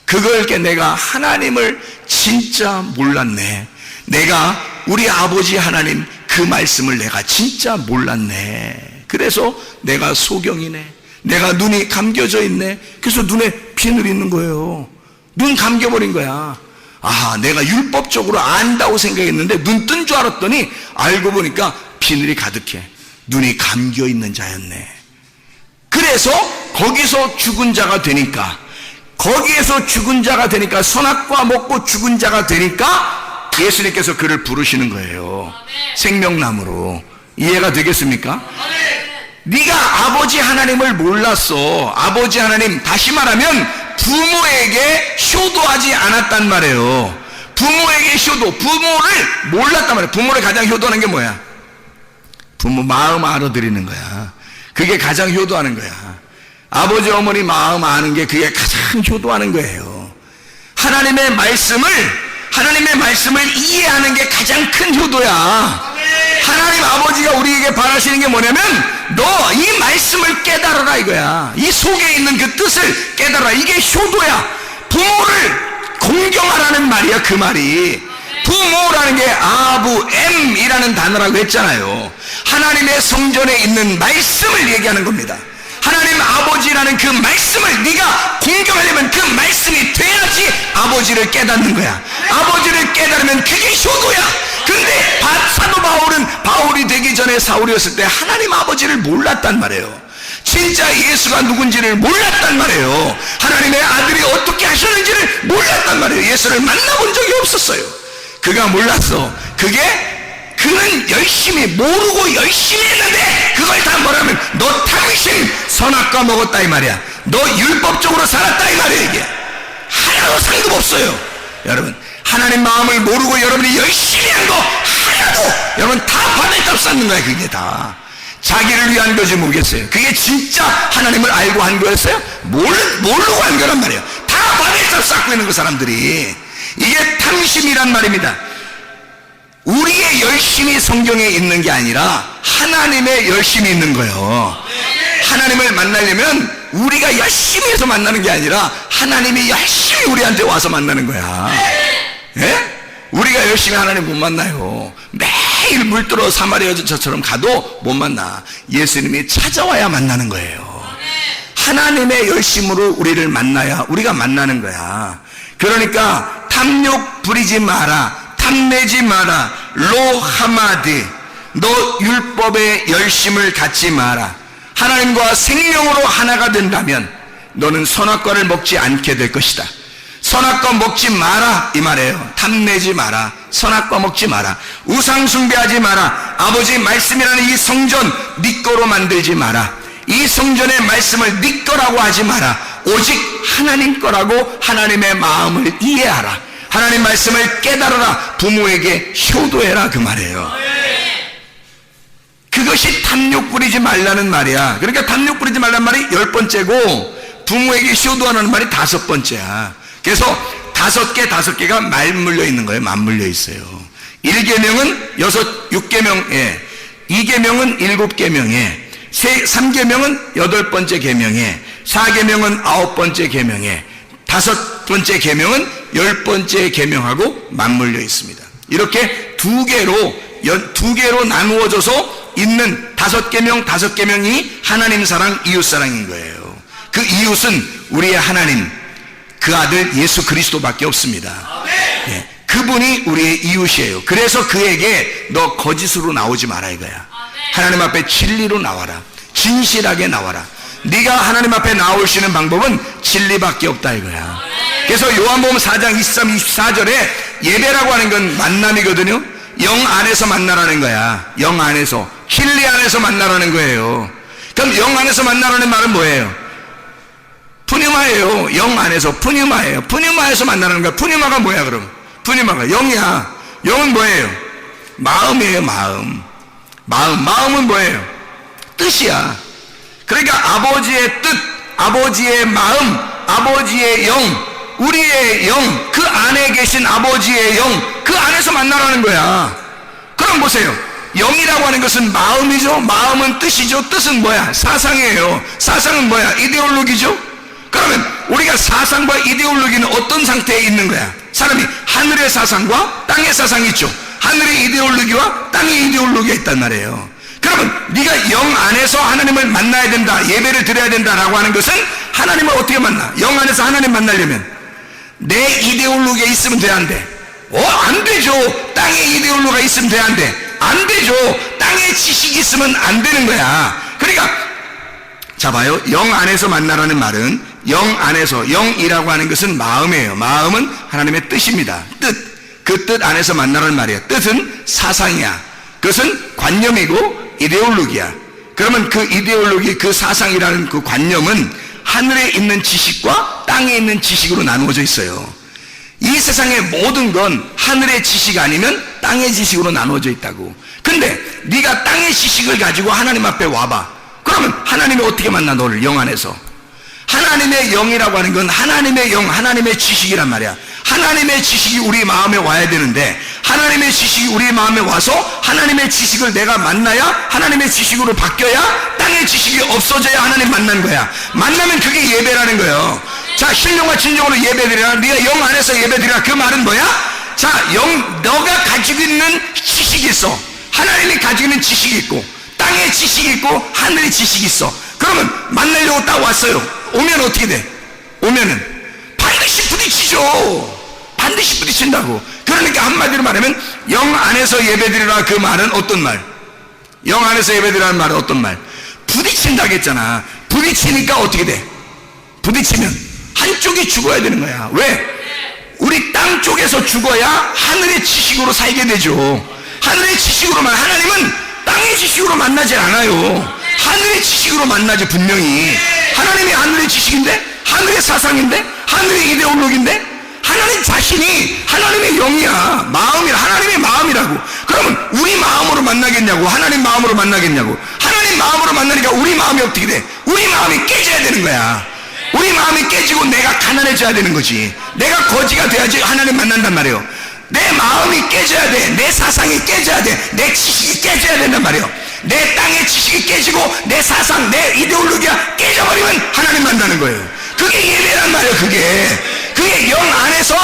그걸 내가 하나님을 진짜 몰랐네. 내가 우리 아버지 하나님 그 말씀을 내가 진짜 몰랐네. 그래서 내가 소경이네. 내가 눈이 감겨져 있네. 그래서 눈에 비늘 있는 거예요. 눈 감겨버린 거야. 아, 내가 율법적으로 안다고 생각했는데 눈 뜬 줄 알았더니 알고 보니까 비늘이 가득해. 눈이 감겨 있는 자였네. 그래서 거기서 죽은 자가 되니까, 거기에서 죽은 자가 되니까, 선악과 먹고 죽은 자가 되니까 예수님께서 그를 부르시는 거예요. 생명나무로. 이해가 되겠습니까? 네가 아버지 하나님을 몰랐어. 아버지 하나님, 다시 말하면 부모에게 효도하지 않았단 말이에요. 부모에게 효도, 부모를 몰랐단 말이에요. 부모를 가장 효도하는 게 뭐야? 부모 마음 알아들이는 거야. 그게 가장 효도하는 거야. 아버지 어머니 마음 아는 게 그게 가장 효도하는 거예요. 하나님의 말씀을 이해하는 게 가장 큰 효도야. 하나님 아버지가 우리에게 바라시는 게 뭐냐면 너 이 말씀을 깨달아라 이거야. 이 속에 있는 그 뜻을 깨달아라. 이게 효도야. 부모를 공경하라는 말이야. 그 말이 부모라는 게 아부엠이라는 단어라고 했잖아요. 하나님의 성전에 있는 말씀을 얘기하는 겁니다. 하나님 아버지라는 그 말씀을 네가 공경하려면 그 말씀이 돼야지 아버지를 깨닫는 거야. 아버지를 깨달으면 그게 효도야. 근데 사도 바울은 바울이 되기 전에 사울이었을 때 하나님 아버지를 몰랐단 말이에요. 진짜 예수가 누군지를 몰랐단 말이에요. 하나님의 아들이 어떻게 하셨는지를 몰랐단 말이에요. 예수를 만나본 적이 없었어요. 그가 몰랐어. 그게 그는 열심히 모르고 열심히 했는데 그걸 다 뭐라면 너 탐심 선악과 먹었다 이 말이야. 너 율법적으로 살았다 이 말이야. 이게 하나도 상관없어요. 여러분 하나님 마음을 모르고 여러분이 열심히 한 거 하나도 여러분 다 바벨값 쌓는 거야. 그게 다 자기를 위한 거지 모르겠어요. 그게 진짜 하나님을 알고 한 거였어요? 모르고 한 거란 말이에요. 다 바벨값 쌓고 있는 거 사람들이. 이게 탐심이란 말입니다. 우리의 열심이 성경에 있는 게 아니라 하나님의 열심이 있는 거예요. 하나님을 만나려면 우리가 열심히 해서 만나는 게 아니라 하나님이 열심히 우리한테 와서 만나는 거야. 예? 우리가 열심히 하나님 못 만나요. 매일 물들어 사마리아 여자처럼 가도 못 만나. 예수님이 찾아와야 만나는 거예요. 하나님의 열심으로 우리를 만나야 우리가 만나는 거야. 그러니까 탐욕 부리지 마라, 탐내지 마라, 로하마디, 너 율법의 열심을 갖지 마라. 하나님과 생명으로 하나가 된다면 너는 선악과를 먹지 않게 될 것이다. 선악과 먹지 마라 이 말이에요. 탐내지 마라, 선악과 먹지 마라, 우상 숭배하지 마라. 아버지 말씀이라는 이 성전 네 거로 만들지 마라. 이 성전의 말씀을 네 거라고 하지 마라. 오직 하나님 거라고 하나님의 마음을 이해하라. 하나님 말씀을 깨달아라. 부모에게 효도해라 그 말이에요. 그것이 탐욕 부리지 말라는 말이야. 그러니까 탐욕 부리지 말라는 말이 10번째고 부모에게 효도하는 말이 5번째야. 그래서 5개가 말물려 있는 거예요. 맞물려 있어요. 1계명은 6계명에, 2계명은 7계명에, 3계명은 8번째 계명에, 4계명은 9번째 계명에, 5번째 계명은 10번째 계명하고 맞물려 있습니다. 이렇게 두 개로 나누어져서 있는 5계명이 하나님 사랑, 이웃 사랑인 거예요. 그 이웃은 우리의 하나님, 그 아들 예수 그리스도밖에 없습니다. 예, 그분이 우리의 이웃이에요. 그래서 그에게 너 거짓으로 나오지 마라 이거야. 하나님 앞에 진리로 나와라. 진실하게 나와라. 네가 하나님 앞에 나올 수 있는 방법은 진리밖에 없다 이거야. 그래서 요한복음 4장 23, 24절에 예배라고 하는 건 만남이거든요. 영 안에서 만나라는 거야. 영 안에서, 진리 안에서 만나라는 거예요. 그럼 영 안에서 만나라는 말은 뭐예요? 푸뉴마예요. 영 안에서 푸뉴마예요. 푸뉴마에서 만나는 거야. 푸뉴마가 뭐야 그럼? 푸뉴마가 영이야. 영은 뭐예요? 마음이에요. 마음은 뭐예요? 뜻이야. 그러니까 아버지의 뜻, 아버지의 마음, 아버지의 영, 우리의 영, 그 안에 계신 아버지의 영, 그 안에서 만나라는 거야. 그럼 보세요. 영이라고 하는 것은 마음이죠. 마음은 뜻이죠. 뜻은 뭐야? 사상이에요. 사상은 뭐야? 이데올로기죠. 그러면 우리가 사상과 이데올로기는 어떤 상태에 있는 거야? 사람이 하늘의 사상과 땅의 사상이 있죠. 하늘의 이데올로기와 땅의 이데올로기가 있단 말이에요. 그러면 네가 영 안에서 하나님을 만나야 된다, 예배를 드려야 된다라고 하는 것은 하나님을 어떻게 만나? 영 안에서 하나님 만나려면 내 이데올로기가 있으면 돼, 안 돼? 안 되죠. 땅의 이데올로기가 있으면 돼, 안 돼? 안 되죠. 땅의 지식이 있으면 안 되는 거야. 그러니까 자 봐요. 영 안에서 만나라는 말은 영 안에서, 영이라고 하는 것은 마음이에요. 마음은 하나님의 뜻입니다. 뜻. 그 뜻 안에서 만나라는 말이에요. 뜻은 사상이야. 그것은 관념이고 이데올로기야. 그러면 그 이데올로기, 그 사상이라는 그 관념은 하늘에 있는 지식과 땅에 있는 지식으로 나누어져 있어요. 이 세상의 모든 건 하늘의 지식 아니면 땅의 지식으로 나누어져 있다고. 근데 네가 땅의 지식을 가지고 하나님 앞에 와봐. 그러면 하나님이 어떻게 만나 너를 영 안에서? 하나님의 영이라고 하는 건 하나님의 영, 하나님의 지식이란 말이야. 하나님의 지식이 우리 마음에 와야 되는데 하나님의 지식이 우리 마음에 와서 하나님의 지식을 내가 만나야 하나님의 지식으로 바뀌어야 땅의 지식이 없어져야 하나님 만난 거야. 만나면 그게 예배라는 거예요. 자, 신령과 진정으로 예배드리라. 네가 영 안에서 예배드리라. 그 말은 뭐야? 자, 너가 가지고 있는 지식이 있어. 하나님이 가지고 있는 지식이 있고 땅의 지식이 있고 하늘의 지식이 있어. 그러면 만나려고 딱 왔어요. 오면 어떻게 돼? 오면은 반드시 부딪히죠. 반드시 부딪힌다고. 그러니까 한마디로 말하면 영 안에서 예배드리라. 그 말은 어떤 말? 영 안에서 예배드리라는 말은 어떤 말? 부딪힌다고 했잖아. 부딪히니까 어떻게 돼? 부딪히면 한쪽이 죽어야 되는 거야. 왜? 우리 땅 쪽에서 죽어야 하늘의 지식으로 살게 되죠. 하늘의 지식으로만, 하나님은 땅의 지식으로 만나질 않아요. 하늘의 지식으로 만나죠. 분명히 하나님이 하늘의 지식인데, 하늘의 사상인데, 하늘의 이데올로기인데, 하나님 자신이 하나님의 영이야. 마음이라, 하나님의 마음이라고. 그러면 우리 마음으로 만나겠냐고, 하나님 마음으로 만나겠냐고. 하나님 마음으로 만나니까 우리 마음이 어떻게 돼? 우리 마음이 깨져야 되는 거야. 우리 마음이 깨지고 내가 가난해져야 되는 거지. 내가 거지가 돼야지 하나님 만난단 말이에요. 내 마음이 깨져야 돼. 내 사상이 깨져야 돼. 내 지식이 깨져야 된단 말이에요. 내 땅의 지식이 깨지고 내 사상, 내 이데올로기가 깨져버리면 하나님 만나는 거예요. 그게 예배란 말이에요. 그게 영 안에서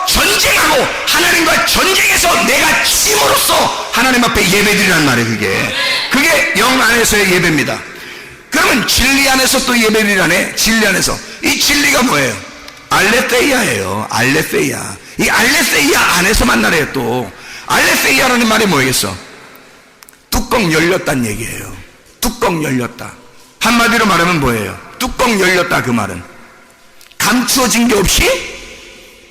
전쟁하고 하나님과 전쟁해서 내가 힘으로써 하나님 앞에 예배드리란 말이에요. 그게 영 안에서의 예배입니다. 그러면 진리 안에서 또 예배드리라네. 진리 안에서. 이 진리가 뭐예요? 알레세이아예요. 알레세이아. 이 알레세이아 안에서 만나래요. 또 알레세이아라는 말이 뭐겠어? 뚜껑 열렸다는 얘기예요. 뚜껑 열렸다. 한마디로 말하면 뭐예요? 뚜껑 열렸다. 그 말은 감추어진 게 없이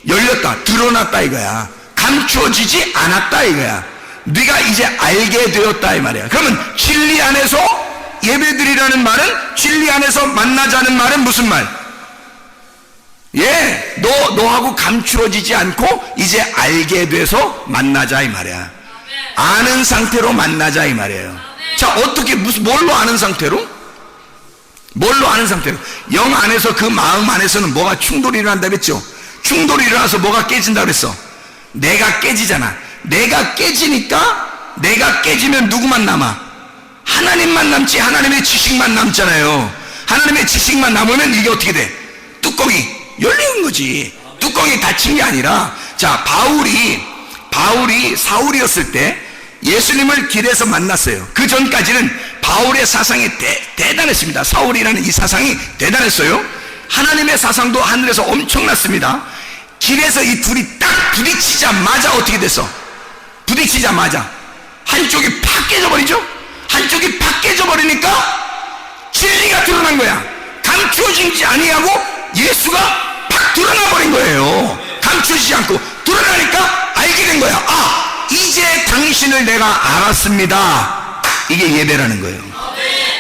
열렸다, 드러났다 이거야. 감추어지지 않았다 이거야. 네가 이제 알게 되었다 이 말이야. 그러면 진리 안에서 예배드리라는 말은, 진리 안에서 만나자는 말은 무슨 말? 예, 너하고 감추어지지 않고 이제 알게 돼서 만나자 이 말이야. 아는 상태로 만나자 이 말이에요. 자, 어떻게, 뭘로 아는 상태로? 뭘로 아는 상태로? 영 안에서, 그 마음 안에서는 뭐가 충돌이 일어난다 그랬죠? 충돌이 일어나서 뭐가 깨진다 그랬어? 내가 깨지잖아. 내가 깨지니까, 내가 깨지면 누구만 남아? 하나님만 남지. 하나님의 지식만 남잖아요. 하나님의 지식만 남으면 이게 어떻게 돼? 뚜껑이 열리는 거지. 뚜껑이 닫힌 게 아니라, 자, 바울이 사울이었을 때 예수님을 길에서 만났어요. 그 전까지는 바울의 사상이 대단했습니다. 사울이라는 이 사상이 대단했어요. 하나님의 사상도 하늘에서 엄청났습니다. 길에서 이 둘이 딱 부딪히자마자 어떻게 됐어? 부딪히자마자 한쪽이 팍 깨져버리죠? 한쪽이 팍 깨져버리니까 진리가 드러난 거야. 감추어지지 아니하고 예수가 팍 드러나 버린 거예요. 감추어지지 않고 드러나니까 알게 된 거야. 아, 이제 당신을 내가 알았습니다. 이게 예배라는 거예요.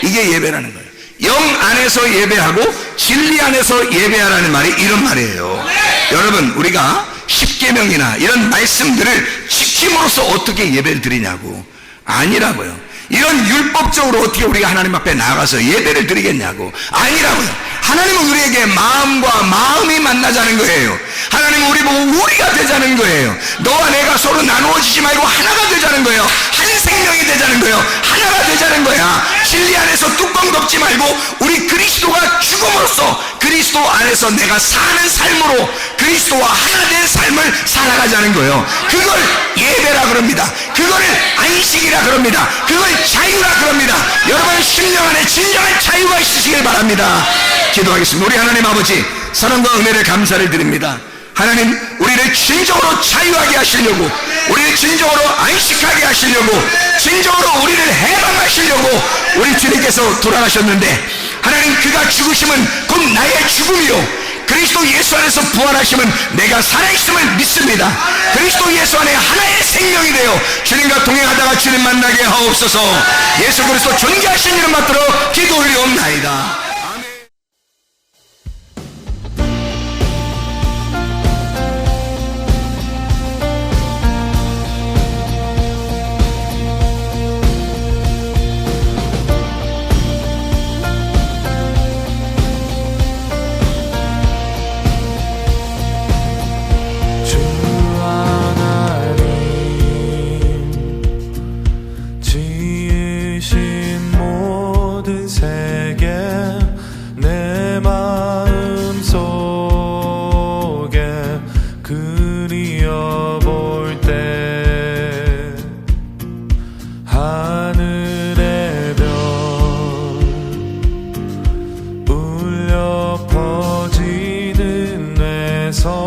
이게 예배라는 거예요. 영 안에서 예배하고 진리 안에서 예배하라는 말이 이런 말이에요. 여러분, 우리가 십계명이나 이런 말씀들을 지킴으로써 어떻게 예배를 드리냐고. 아니라고요. 이런 율법적으로 어떻게 우리가 하나님 앞에 나가서 예배를 드리겠냐고. 아니라고요. 하나님은 우리에게 마음과 마음이 만나자는 거예요. 하나님은 우리 보고 우리가 되자는 거예요. 너와 내가 서로 나누어지지 말고 하나가 되자는 거예요. 한 생명이 되자는 거예요. 하나가 되자는 거야. 진리 안에서 뚜껑 덮지 말고 우리 그리스도가 죽음으로써 그리스도 안에서 내가 사는 삶으로 그리스도와 하나 된 삶을 살아가자는 거예요. 그걸 예배라 그럽니다. 그걸 안식이라 그럽니다. 그걸 자유라 그럽니다. 여러분 심령 안에 진정한 자유가 있으시길 바랍니다. 기도하겠습니다. 우리 하나님 아버지, 사랑과 은혜를 감사를 드립니다. 하나님, 우리를 진정으로 자유하게 하시려고, 우리를 진정으로 안식하게 하시려고, 진정으로 우리를 해방하시려고 우리 주님께서 돌아가셨는데, 하나님, 그가 죽으심은 곧 나의 죽음이요 그리스도 예수 안에서 부활하시면 내가 살아있음을 믿습니다. 그리스도 예수 안에 하나의 생명이 되어 주님과 동행하다가 주님 만나게 하옵소서. 예수 그리스도 존귀하신 이름 받들어 기도 올리옵나이다. 울려 퍼지는 내 성